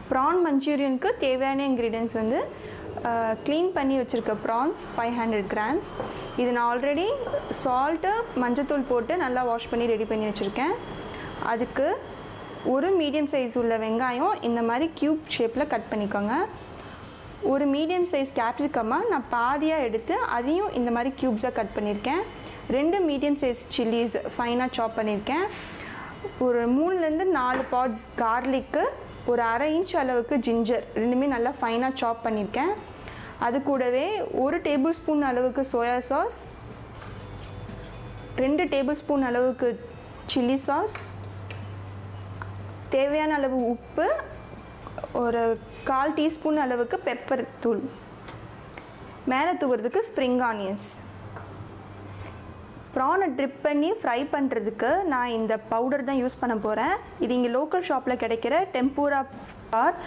PRAN மஞ்சூரியனுக்கு தேவையான ingredients வந்து clean பண்ணி வச்சுருக்க ப்ரான்ஸ் 500 grams. இது நான் ஆல்ரெடி சால்ட்டு மஞ்சத்தூள் போட்டு நல்லா வாஷ் பண்ணி ரெடி பண்ணி வச்சுருக்கேன். அதுக்கு ஒரு மீடியம் சைஸ் உள்ள வெங்காயம் இந்த மாதிரி க்யூப் ஷேப்பில் கட் பண்ணிக்கோங்க. ஒரு மீடியம் சைஸ் கேப்சிகமாக நான் பாதியாக எடுத்து அதையும் இந்த மாதிரி க்யூப்ஸாக கட் பண்ணியிருக்கேன். 2 மீடியம் சைஸ் சில்லிஸ் ஃபைனாக சாப் பண்ணியிருக்கேன். ஒரு 3லேருந்து 4 பாட்ஸ் கார்லிக்கு, ஒரு அரை இன்ச் அளவுக்கு ஜிஞ்சர் ரெண்டுமே நல்லா ஃபைனாக சாப் பண்ணியிருக்கேன். அது கூடவே 1 டேபிள் ஸ்பூன் அளவுக்கு சோயா சாஸ், 2 டேபிள் ஸ்பூன் அளவுக்கு சில்லி சாஸ், தேவையான அளவு உப்பு, ஒரு 1/4 டீஸ்பூன் அளவுக்கு பெப்பர் தூள், மேலே தூவுறதுக்கு ஸ்ப்ரிங் ஆனியன்ஸ். ப்ரானை ட்ரிப் பண்ணி ஃப்ரை பண்ணுறதுக்கு நான் இந்த பவுடர் தான் யூஸ் பண்ண போகிறேன். இது இங்கே லோக்கல் ஷாப்பில் கிடைக்கிற டெம்பூரா ஃப்ளார்.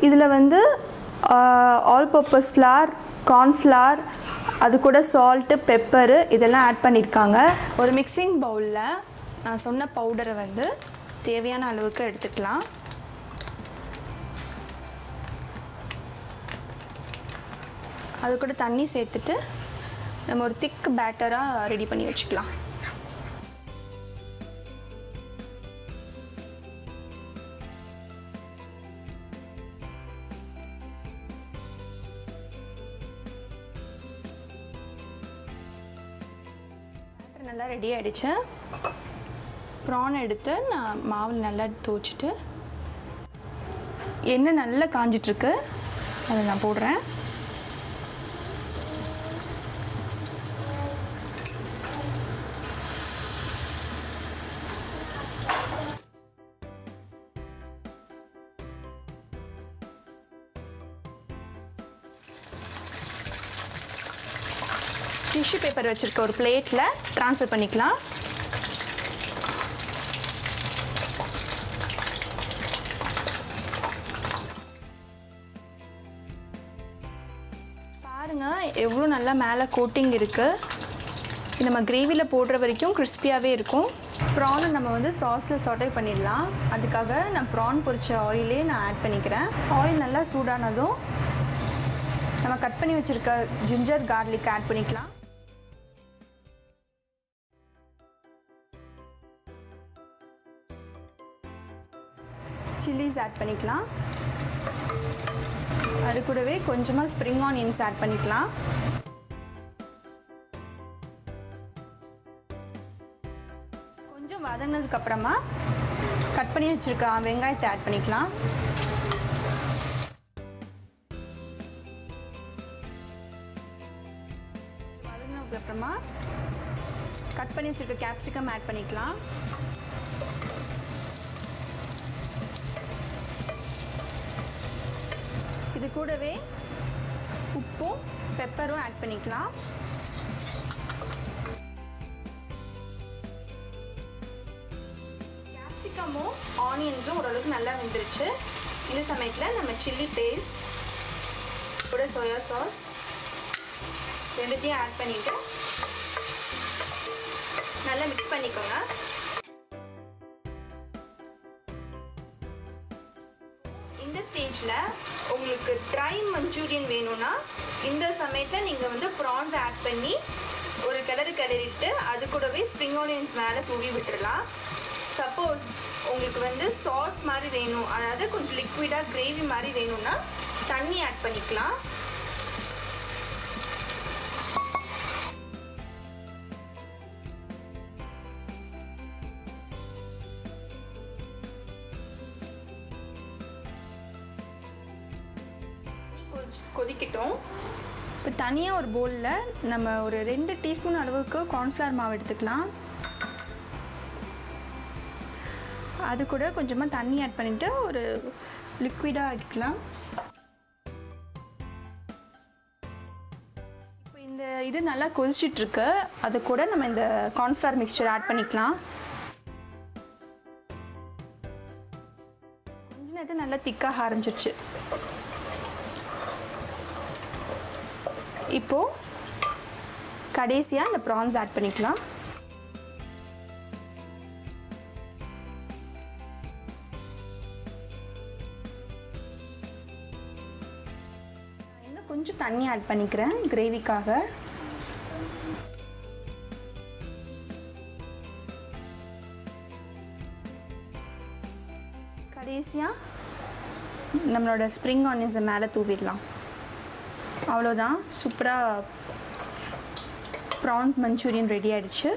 இதில் வந்து ஆல் பர்பஸ் ஃப்ளார், கார்ன்ஃப்ளார், அது கூட சால்ட்டு, பெப்பரு இதெல்லாம் ஆட் பண்ணியிருக்காங்க. ஒரு மிக்சிங் பவுலில் நான் சொன்ன பவுடரை வந்து தேவையான அளவுக்கு எடுத்துக்கலாம். அது கூட தண்ணி சேர்த்துட்டு நம்ம ஒரு திக் பேட்டராக ரெடி பண்ணி வச்சுக்கலாம். பேட்டர் நல்லா ரெடி ஆகிடுச்சு. ப்ரான் எடுத்து நான் மாவில் நல்லா தோச்சிட்டு எண்ணெய் நல்லா காஞ்சிட்ருக்கு, அதை நான் போடுறேன். டிஷ்யூ பேப்பர் வச்சுருக்க ஒரு பிளேட்டில் ட்ரான்ஸ்ஃபர் பண்ணிக்கலாம். பாருங்கள் எவ்வளோ நல்லா மேலே கோட்டிங் இருக்குது. இது நம்ம கிரேவியில் போடுற வரைக்கும் கிறிஸ்பியாகவே இருக்கும். ப்ரானை நம்ம வந்து சாஸில் சாட்டே பண்ணிடலாம். அதுக்காக நான் ப்ரான் பொரிச்ச ஆயிலே நான் ஆட் பண்ணிக்கிறேன். ஆயில் நல்லா சூடானதும் நம்ம கட் பண்ணி வச்சுருக்க ஜிஞ்சர் கார்லிக் ஆட் பண்ணிக்கலாம். சில்லிஸ் ஆட் பண்ணிக்கலாம். அது கூடவே கொஞ்சமாக ஸ்ப்ரிங் ஆனியன்ஸ் ஆட் பண்ணிக்கலாம். கொஞ்சம் வதங்கினதுக்கப்புறமா கட் பண்ணி வச்சுருக்க வெங்காயத்தை ஆட் பண்ணிக்கலாம். வதங்கினதுக்கப்புறமா கட் பண்ணி வச்சுருக்க கேப்சிகம் ஆட் பண்ணிக்கலாம். இது கூடவே உப்பும் பெப்பரும் ஆட் பண்ணிக்கலாம். கேப்சிகமும் ஆனியன்ஸும் ஓரளவுக்கு நல்லா வெந்துருச்சு. இந்த சமயத்தில் நம்ம சில்லி பேஸ்ட் கூட சோயா சாஸ் ரெண்டுத்தையும் ஆட் பண்ணிவிட்டு நல்லா மிக்ஸ் பண்ணிக்கோங்க. இந்த ஸ்டேஜில் உங்களுக்கு ட்ரை மஞ்சூரியன் வேணும்னா இந்த சமயத்தில் நீங்கள் வந்து ப்ரான்ஸ் ஆட் பண்ணி ஒரு கிளறிட்டு அது கூடவே ஸ்ப்ரிங் ஆனியன்ஸ் மேலே தூவி விட்டுடலாம். சப்போஸ் உங்களுக்கு வந்து சாஸ் மாதிரி வேணும், அதாவது கொஞ்சம் லிக்விடாக கிரேவி மாதிரி வேணும்னா தண்ணி ஆட் பண்ணிக்கலாம். கொதிக்கட்டும். இப்போ தனியாக ஒரு பவுலில் நம்ம ஒரு 2 டீஸ்பூன் அளவுக்கு கார்ன்ஃப்ளவர் மாவு எடுத்துக்கலாம். அது கூட கொஞ்சமாக தண்ணி ஆட் பண்ணிவிட்டு ஒரு லிக்விடாக ஆக்கிக்கலாம். இப்போ இந்த இது நல்லா கொதிச்சிட்ருக்கு. அது கூட நம்ம இந்த கார்ன்ஃப்ளவர் மிக்சர் ஆட் பண்ணிக்கலாம். கொஞ்ச நேரத்தில் நல்லா திக்காக ஆரம்பிச்சிருச்சு. இப்போது கடைசியாக இந்த ப்ரான்ஸ் ஆட் பண்ணிக்கலாம். தண்ணி ஆட் பண்ணிக்கிறேன் கிரேவிக்காக. கடைசியாக நம்மளோட ஸ்ப்ரிங் ஆனியன்ஸை மேலே தூவிடலாம். அவ்வளோதான், சூப்பராக ப்ரான்ஸ் மஞ்சூரியன் ரெடி ஆகிடுச்சு.